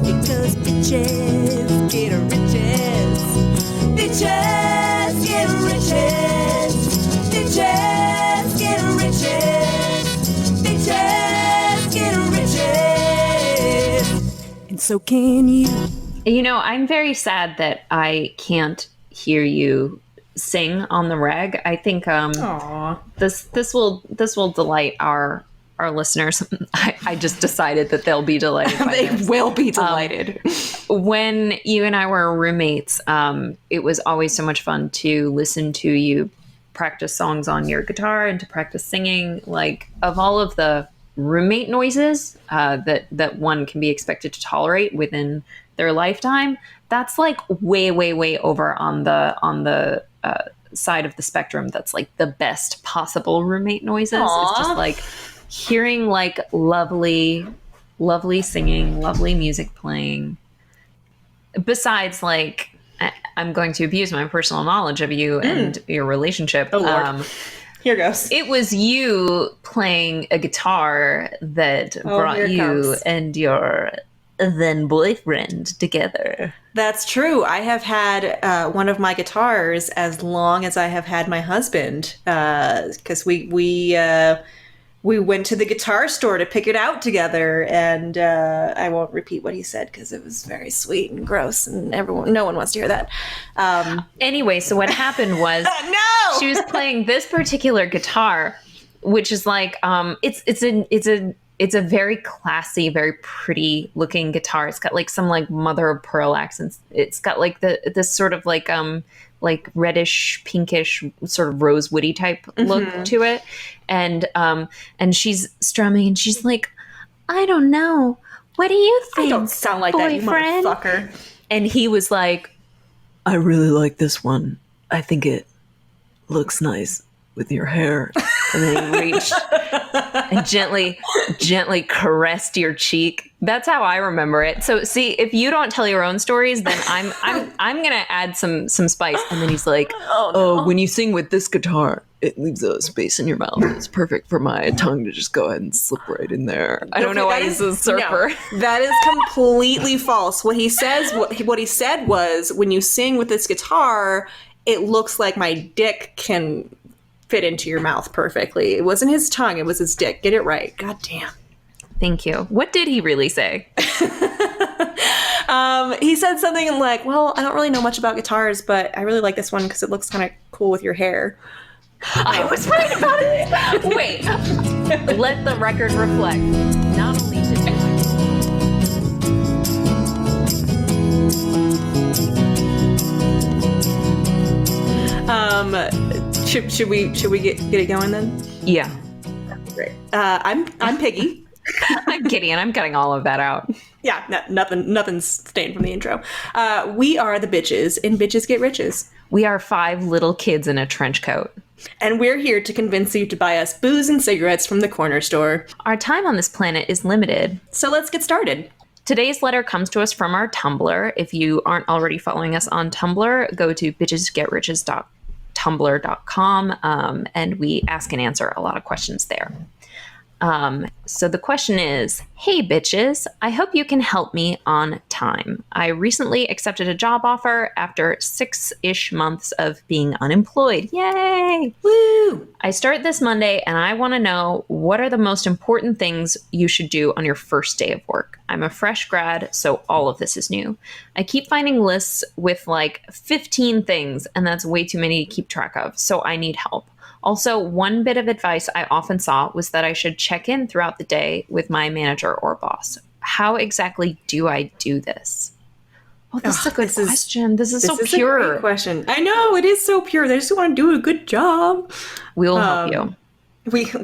Because bitches get riches. Bitches get riches. Bitches get riches. Bitches get riches. And so can you. You know, I'm very sad that I can't hear you sing on the reg. I think this will delight our listeners. I just decided that they'll be delighted. They will be delighted. When you and I were roommates, it was always so much fun to listen to you practice songs on your guitar and to practice singing. Like, of all of the roommate noises that one can be expected to tolerate within their lifetime, that's like way over on the side of the spectrum that's like the best possible roommate noises. Aww. It's just like hearing like lovely singing, lovely music playing. Besides, like, I'm going to abuse my personal knowledge of you and your relationship. Oh, Lord. Here goes. It was you playing a guitar that brought you and your then boyfriend together. That's true. I have had one of my guitars as long as I have had my husband, because we went to the guitar store to pick it out together, and I won't repeat what he said because it was very sweet and gross, and no one wants to hear that. Anyway, so what happened was no! She was playing this particular guitar, which is like it's a very classy, very pretty looking guitar. It's got like some like mother of pearl accents. It's got like this sort of like reddish, pinkish, sort of rosewoody type look to it. And she's strumming and she's like, I don't know. What do you think? I don't sound like boyfriend? That, you motherfucker. And he was like, I really like this one. I think it looks nice with your hair. And then he reached and gently caressed your cheek. That's how I remember it. So see, if you don't tell your own stories, then I'm gonna add some spice. And then he's like, oh, when you sing with this guitar, it leaves a space in your mouth. It's perfect for my tongue to just go ahead and slip right in there. I don't know why he's a surfer. No, that is completely false. What he says, what he said was, when you sing with this guitar, it looks like my dick can fit into your mouth perfectly. It wasn't his tongue, it was his dick. Get it right. God damn. Thank you. What did he really say? He said something like, well, I don't really know much about guitars, but I really like this one because it looks kind of cool with your hair. I was right about it. Wait. Let the record reflect. Not only did should we get it going then? Yeah. Great. I'm Piggy. I'm Kitty, and I'm cutting all of that out. Yeah, nothing's staying from the intro. We are the bitches in Bitches Get Riches. We are 5 little kids in a trench coat. And we're here to convince you to buy us booze and cigarettes from the corner store. Our time on this planet is limited. So let's get started. Today's letter comes to us from our Tumblr. If you aren't already following us on Tumblr, go to bitchesgetriches.tumblr.com, and we ask and answer a lot of questions there. So the question is, hey bitches, I hope you can help me on time. I recently accepted a job offer after 6-ish months of being unemployed. Yay! Woo! I start this Monday and I want to know, what are the most important things you should do on your first day of work? I'm a fresh grad, so all of this is new. I keep finding lists with like 15 things, and that's way too many to keep track of, so I need help. Also, one bit of advice I often saw was that I should check in throughout the day with my manager or boss. How exactly do I do this? Oh, this is a good question. This is so pure. A great question. I know, it is so pure. They just want to do a good job. We'll help you.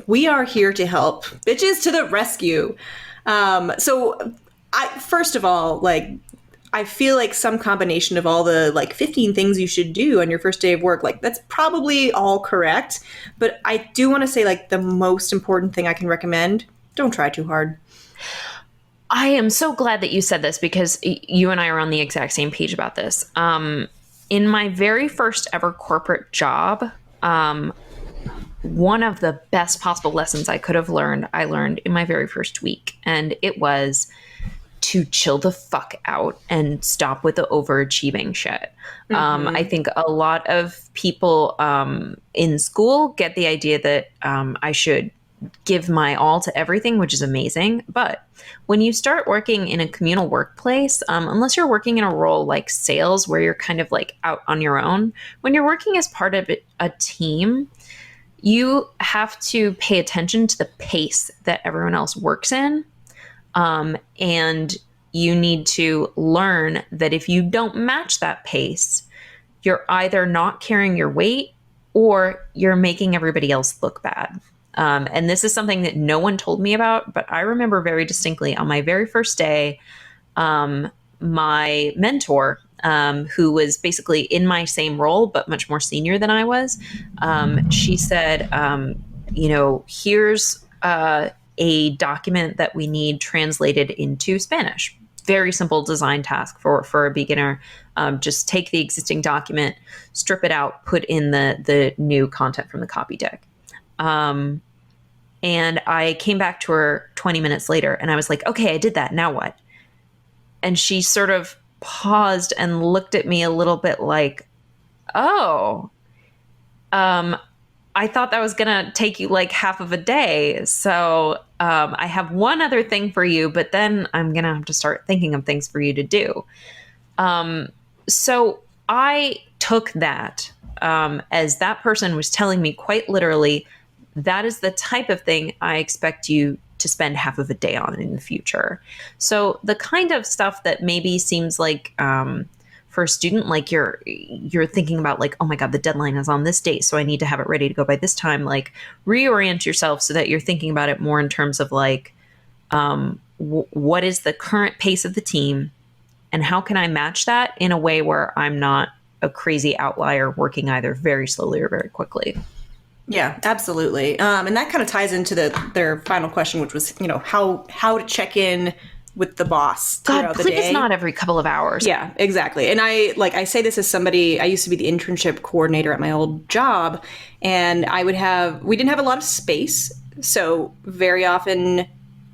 We are here to help. Bitches to the rescue. So, first of all, like, I feel like some combination of all the like 15 things you should do on your first day of work, like that's probably all correct. But I do want to say, like, the most important thing I can recommend, don't try too hard. I am so glad that you said this, because you and I are on the exact same page about this. In my very first ever corporate job, one of the best possible lessons I could have learned, I learned in my very first week. And it was, to chill the fuck out and stop with the overachieving shit. I think a lot of people in school get the idea that I should give my all to everything, which is amazing. But when you start working in a communal workplace, unless you're working in a role like sales where you're kind of like out on your own, when you're working as part of a team, you have to pay attention to the pace that everyone else works in. And you need to learn that if you don't match that pace, you're either not carrying your weight or you're making everybody else look bad. And this is something that no one told me about, but I remember very distinctly on my very first day, my mentor, who was basically in my same role, but much more senior than I was, she said, here's a document that we need translated into Spanish. Very simple design task for a beginner. Just take the existing document, strip it out, put in the new content from the copy deck. And I came back to her 20 minutes later and I was like, okay, I did that. Now what? And she sort of paused and looked at me a little bit like, oh, I thought that was going to take you like half of a day. So I have one other thing for you, but then I'm going to have to start thinking of things for you to do. So I took that as that person was telling me quite literally, that is the type of thing I expect you to spend half of a day on in the future. So the kind of stuff that maybe seems like for a student, like you're thinking about like, oh my God, the deadline is on this date, so I need to have it ready to go by this time. Like reorient yourself so that you're thinking about it more in terms of like, what is the current pace of the team and how can I match that in a way where I'm not a crazy outlier working either very slowly or very quickly. Yeah, absolutely. And that kind of ties into their final question, which was, how to check in with the boss throughout the day. Please not every couple of hours. Yeah, exactly. And I say this as somebody, I used to be the internship coordinator at my old job, and we didn't have a lot of space. So very often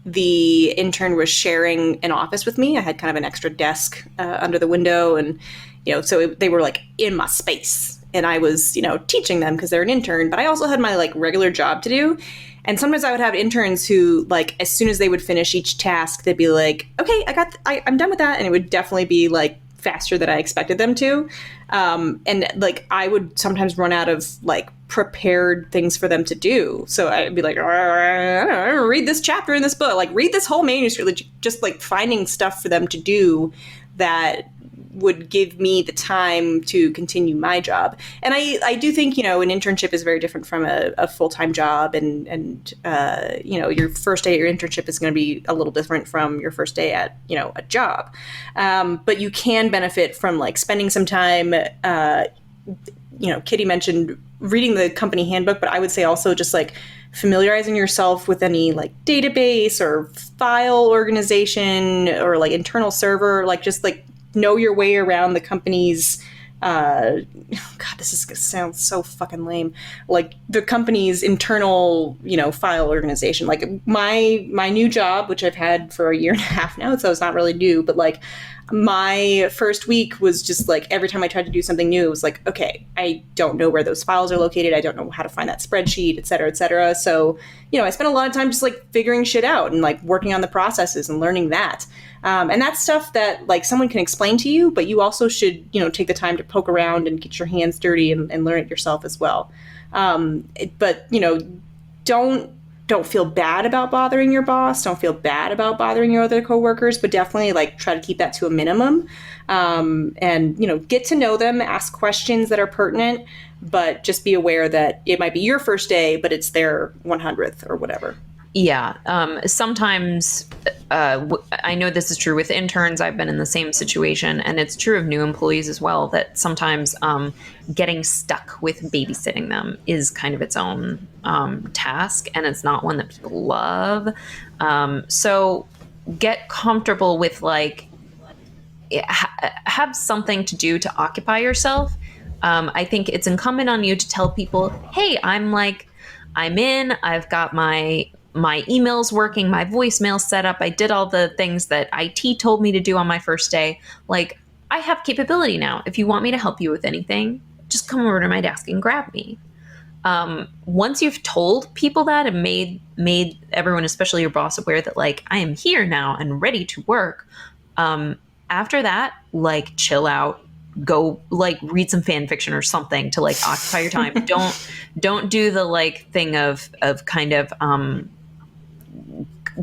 the intern was sharing an office with me. I had kind of an extra desk under the window, and, so they were like in my space. And I was, teaching them because they're an intern, but I also had my like regular job to do. And sometimes I would have interns who, like, as soon as they would finish each task, they'd be like, okay, I'm done with that. And it would definitely be like faster than I expected them to. And like, I would sometimes run out of like prepared things for them to do. So I'd be like, I don't know, read this chapter in this book, like read this whole manuscript, like, just like finding stuff for them to do that would give me the time to continue my job. And I do think, an internship is very different from a full-time job. And your first day at your internship is going to be a little different from your first day at, a job. But you can benefit from like spending some time, Kitty mentioned reading the company handbook, but I would say also just like familiarizing yourself with any like database or file organization or like internal server, like just like know your way around the company's God, this is gonna sound so fucking lame, like the company's internal file organization. Like my new job, which I've had for a year and a half now, so it's not really new, but like my first week was just like every time I tried to do something new, it was like, okay, I don't know where those files are located, I don't know how to find that spreadsheet, et cetera, et cetera. So I spent a lot of time just like figuring shit out and like working on the processes and learning that. And that's stuff that like someone can explain to you, but you also should, take the time to poke around and get your hands dirty and learn it yourself as well. But don't feel bad about bothering your boss. Don't feel bad about bothering your other coworkers, but definitely like try to keep that to a minimum. And get to know them, ask questions that are pertinent, but just be aware that it might be your first day, but it's their 100th or whatever. Yeah. Sometimes I know this is true with interns. I've been in the same situation, and it's true of new employees as well, that sometimes getting stuck with babysitting them is kind of its own task, and it's not one that people love. So get comfortable with like have something to do to occupy yourself. I think it's incumbent on you to tell people, hey, I've got my my email's working, my voicemail's set up. I did all the things that IT told me to do on my first day. Like, I have capability now. If you want me to help you with anything, just come over to my desk and grab me. Once you've told people that and made everyone, especially your boss, aware that like I am here now and ready to work, after that, like chill out, go like read some fan fiction or something to like occupy your time. Don't do the like thing of kind of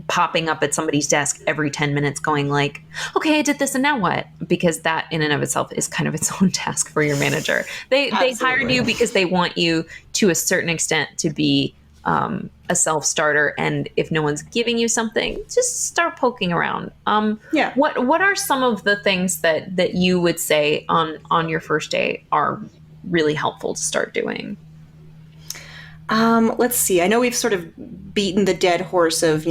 popping up at somebody's desk every 10 minutes going like, okay, I did this and now what? Because that in and of itself is kind of its own task for your manager. They hired you because they want you to a certain extent to be a self-starter. And if no one's giving you something, just start poking around. What are some of the things that you would say on your first day are really helpful to start doing? Let's see. I know we've sort of beaten the dead horse of,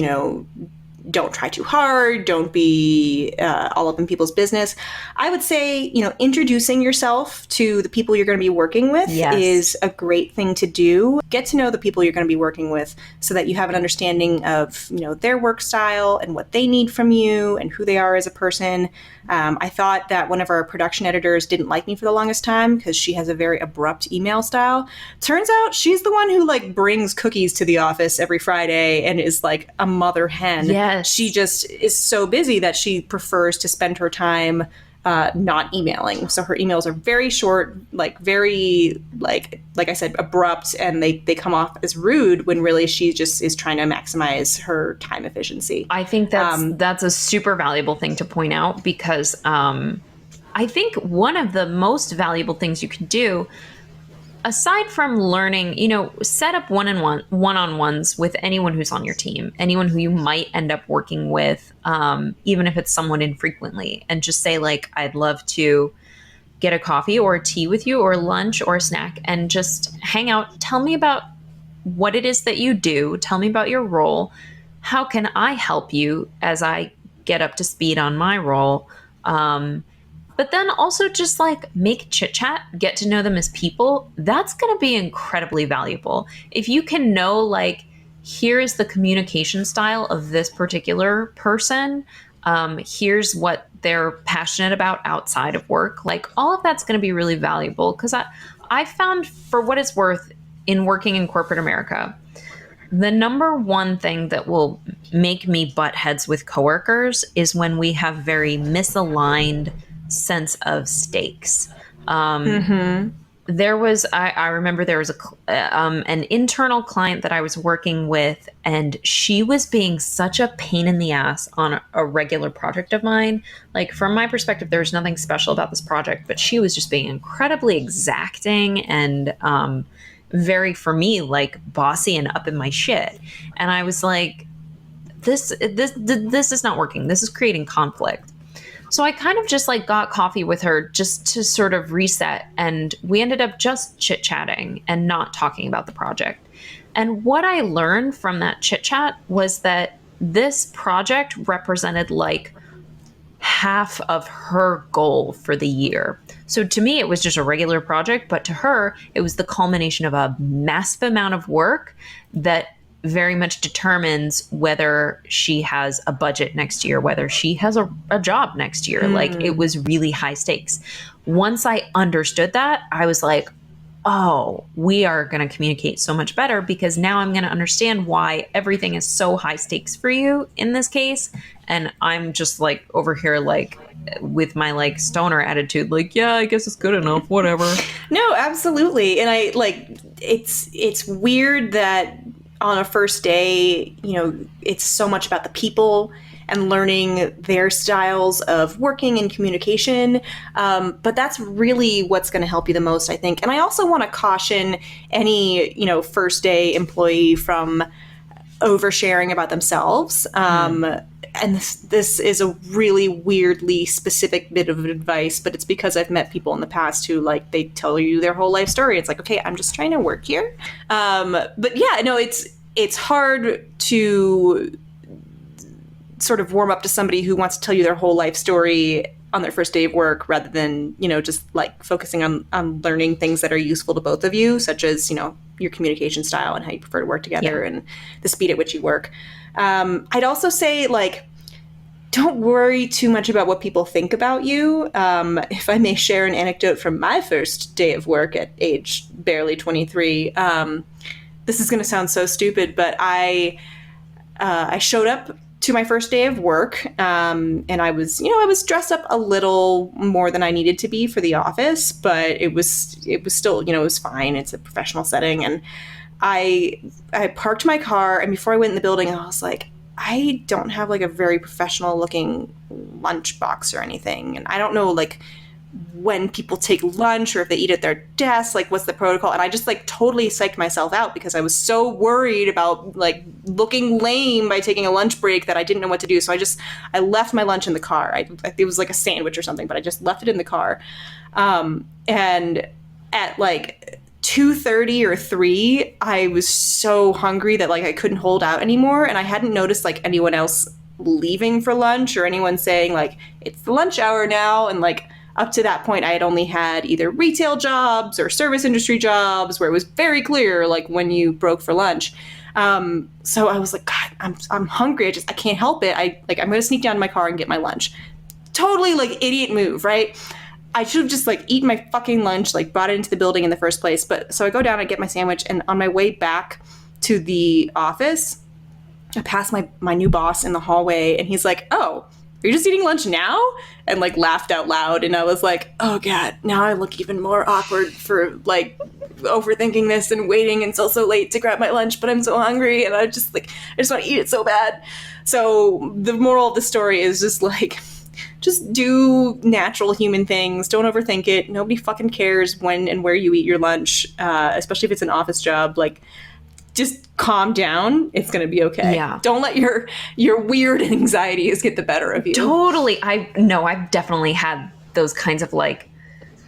don't try too hard, don't be all up in people's business. I would say, introducing yourself to the people you're going to be working with is a great thing to do. Get to know the people you're going to be working with so that you have an understanding of, their work style and what they need from you and who they are as a person. I thought that one of our production editors didn't like me for the longest time because she has a very abrupt email style. Turns out she's the one who like brings cookies to the office every Friday and is like a mother hen. Yes. She just is so busy that she prefers to spend her time not emailing. So her emails are very short, like very, like I said, abrupt, and they come off as rude when really she just is trying to maximize her time efficiency. I think that's a super valuable thing to point out because I think one of the most valuable things you can do, aside from learning, set up one-on-ones with anyone who's on your team, anyone who you might end up working with, even if it's someone infrequently, and just say like, I'd love to get a coffee or a tea with you or lunch or a snack and just hang out. Tell me about what it is that you do. Tell me about your role. How can I help you as I get up to speed on my role? But then also just like make chit chat, get to know them as people. That's going to be incredibly valuable. If you can know like, here's the communication style of this particular person. Here's what they're passionate about outside of work. Like all of that's going to be really valuable because I found, for what it's worth, in working in corporate America, the number one thing that will make me butt heads with coworkers is when we have very misaligned sense of stakes. There was, I remember there was an internal client that I was working with, and she was being such a pain in the ass on a regular project of mine. Like from my perspective, there was nothing special about this project, but she was just being incredibly exacting and very, for me, like bossy and up in my shit. And I was like, this is not working. This is creating conflict. So I kind of just like got coffee with her just to sort of reset. And we ended up just chit chatting and not talking about the project. And what I learned from that chit chat was that this project represented like half of her goal for the year. So to me, it was just a regular project, but to her, it was the culmination of a massive amount of work that very much determines whether she has a budget next year, whether she has a job next year. Like it was really high stakes. Once I understood that, I was like, oh, we are going to communicate so much better because now I'm going to understand why everything is so high stakes for you in this case. And I'm just like over here, like with my like stoner attitude, like, yeah, I guess it's good enough, whatever. No, absolutely. And I like, it's weird that on a first day, it's so much about the people and learning their styles of working and communication. But that's really what's going to help you the most, I think. And I also want to caution any, first day employee from oversharing about themselves. And this is a really weirdly specific bit of advice, but it's because I've met people in the past who like, they tell you their whole life story. It's like, okay, I'm just trying to work here. But yeah, no, it's hard to sort of warm up to somebody who wants to tell you their whole life story on their first day of work, rather than, just like focusing on learning things that are useful to both of you, such as, your communication style and how you prefer to work together and the speed at which you work. I'd also say, like, don't worry too much about what people think about you. If I may share an anecdote from my first day of work at age barely 23, this is going to sound so stupid, but I showed up to my first day of work, and I was dressed up a little more than I needed to be for the office, but it was still, it was fine. It's a professional setting, and I parked my car, and before I went in the building, I was like, I don't have like a very professional looking lunch box or anything. And I don't know like when people take lunch or if they eat at their desk, like what's the protocol. And I just like totally psyched myself out because I was so worried about like looking lame by taking a lunch break that I didn't know what to do. So I left my lunch in the car. It was like a sandwich or something, but I just left it in the car. And at like 2:30 or 3, I was so hungry that like I couldn't hold out anymore, and I hadn't noticed like anyone else leaving for lunch or anyone saying like it's the lunch hour now. And like up to that point I had only had either retail jobs or service industry jobs where it was very clear like when you broke for lunch. So I was like, God, I'm hungry. I can't help it. I'm gonna sneak down to my car and get my lunch. Totally like idiot move, right? I should have just like eaten my fucking lunch, like brought it into the building in the first place. But so I go down, I get my sandwich, and on my way back to the office, I pass my new boss in the hallway, and he's like, "Oh, are you just eating lunch now?" And like laughed out loud. And I was like, "Oh God, now I look even more awkward for like overthinking this and waiting until so late to grab my lunch, but I'm so hungry and I just want to eat it so bad." So the moral of the story is just like, just do natural human things. Don't overthink it. Nobody fucking cares when and where you eat your lunch, especially if it's an office job. Like, just calm down. It's going to be okay. Yeah. Don't let your weird anxieties get the better of you. Totally. I've definitely had those kinds of like,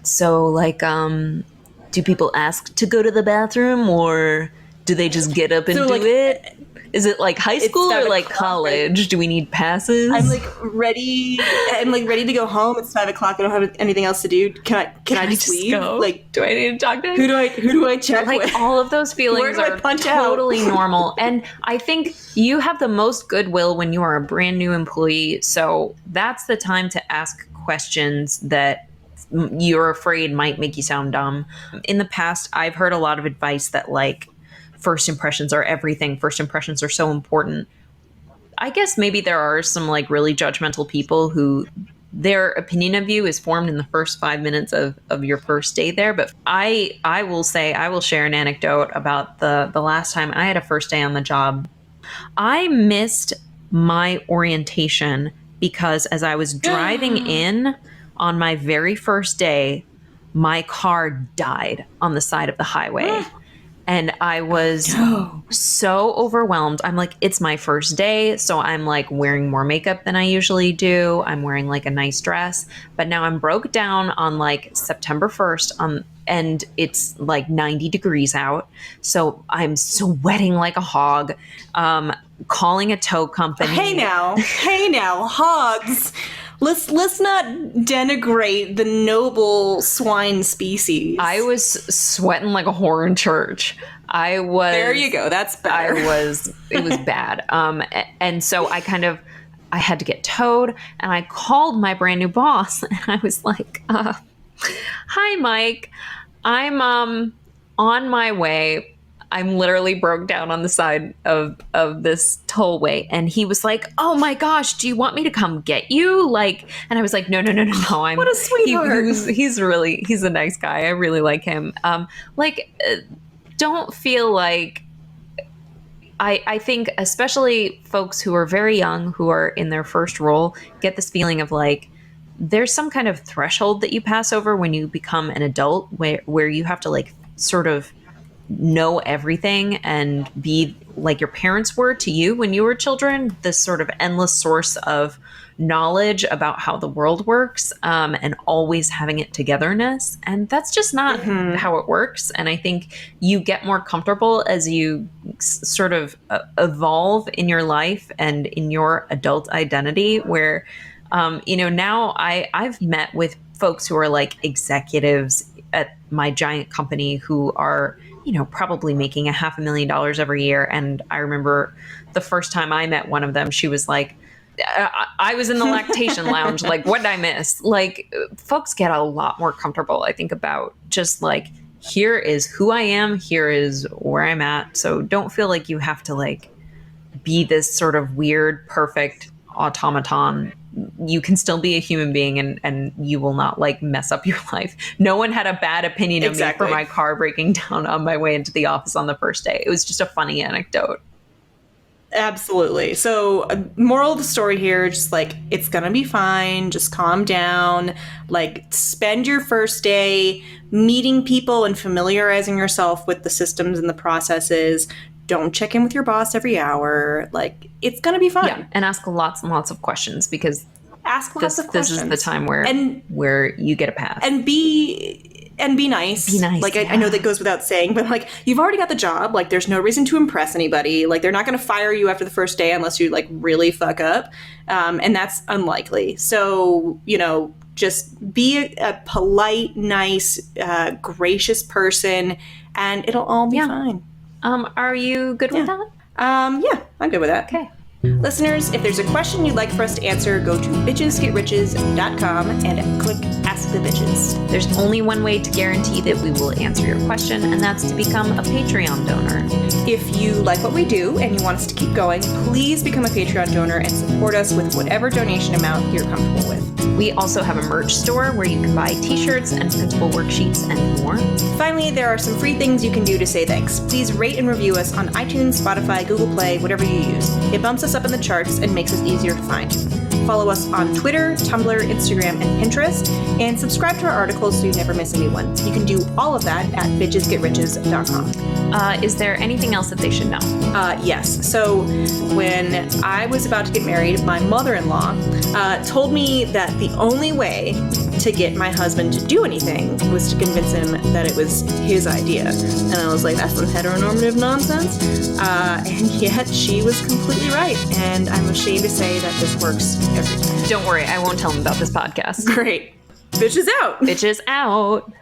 so like, do people ask to go to the bathroom or do they just get up and do it? Is it like high school or like college? Right? Do we need passes? I'm like ready. I'm like ready to go home. It's 5:00. I don't have anything else to do. Can I just leave? Go? Like, do I need to talk to him? Who do I check like with? All of those feelings are totally normal. And I think you have the most goodwill when you are a brand new employee. So that's the time to ask questions that you're afraid might make you sound dumb. In the past, I've heard a lot of advice that like, first impressions are everything. First impressions are so important. I guess maybe there are some like really judgmental people who their opinion of you is formed in the first 5 minutes of your first day there. But I will share an anecdote about the last time I had a first day on the job. I missed my orientation because as I was driving in on my very first day, my car died on the side of the highway. And I was so overwhelmed. I'm like, it's my first day. So I'm like wearing more makeup than I usually do. I'm wearing like a nice dress. But now I'm broke down on like September 1st and it's like 90 degrees out. So I'm sweating like a hog, calling a tow company. Hey now, hogs. Let's not denigrate the noble swine species. I was sweating like a whore in church. There you go. That's better. It was bad. And so I had to get towed, and I called my brand new boss, and I was like, "Hi, Mike. I'm on my way. I'm literally broke down on the side of this tollway." And he was like, "Oh my gosh, do you want me to come get you?" Like, and I was like, no. What a sweetheart. He's a nice guy. I really like him. Don't feel like, I think especially folks who are very young, who are in their first role, get this feeling of like, there's some kind of threshold that you pass over when you become an adult where you have to like sort of know everything and be like your parents were to you when you were children, this sort of endless source of knowledge about how the world works, and always having it togetherness. And that's just not how it works. And I think you get more comfortable as you sort of evolve in your life and in your adult identity, where Now I've met with folks who are like executives at my giant company who are, probably making $500,000 every year. And I remember the first time I met one of them, she was like, I was in the lactation lounge. Like, what did I miss? Like, folks get a lot more comfortable, I think, about just like, here is who I am, here is where I'm at. So don't feel like you have to like be this sort of weird, perfect automaton. You can still be a human being and you will not like mess up your life. No one had a bad opinion of me for my car breaking down on my way into the office on the first day. It was just a funny anecdote. Absolutely. So, moral of the story here, just like, it's gonna be fine. Just calm down. Like, spend your first day meeting people and familiarizing yourself with the systems and the processes. Don't check in with your boss every hour. Like, it's gonna be fine. Yeah, and ask lots and lots of questions, because ask lots of questions. This is the time where you get a pass. And be nice. Be nice. Like, I know that goes without saying, but like, you've already got the job. Like, there's no reason to impress anybody. Like, they're not going to fire you after the first day unless you like really fuck up. And that's unlikely. So, just be a polite, nice, gracious person, and it'll all be fine. Are you good with that? Yeah, I'm good with that. Okay. Listeners, if there's a question you'd like for us to answer, go to bitchesgetriches.com and click Ask the Bitches. There's only one way to guarantee that we will answer your question, and that's to become a Patreon donor. If you like what we do and you want us to keep going, please become a Patreon donor and support us with whatever donation amount you're comfortable with. We also have a merch store where you can buy t-shirts and principal worksheets and more. Finally, there are some free things you can do to say thanks. Please rate and review us on iTunes, Spotify, Google Play, whatever you use. It bumps us up in the charts and makes us easier to find. Follow us on Twitter, Tumblr, Instagram, and Pinterest, and subscribe to our articles so you never miss a new one. You can do all of that at bitchesgetriches.com. Is there anything else that they should know? Yes. So when I was about to get married, my mother-in-law told me that the only way to get my husband to do anything was to convince him that it was his idea. And I was like, that's some heteronormative nonsense. And yet she was completely right. And I'm ashamed to say that this works every time. Don't worry, I won't tell him about this podcast. Great. Bitches out. Bitches out.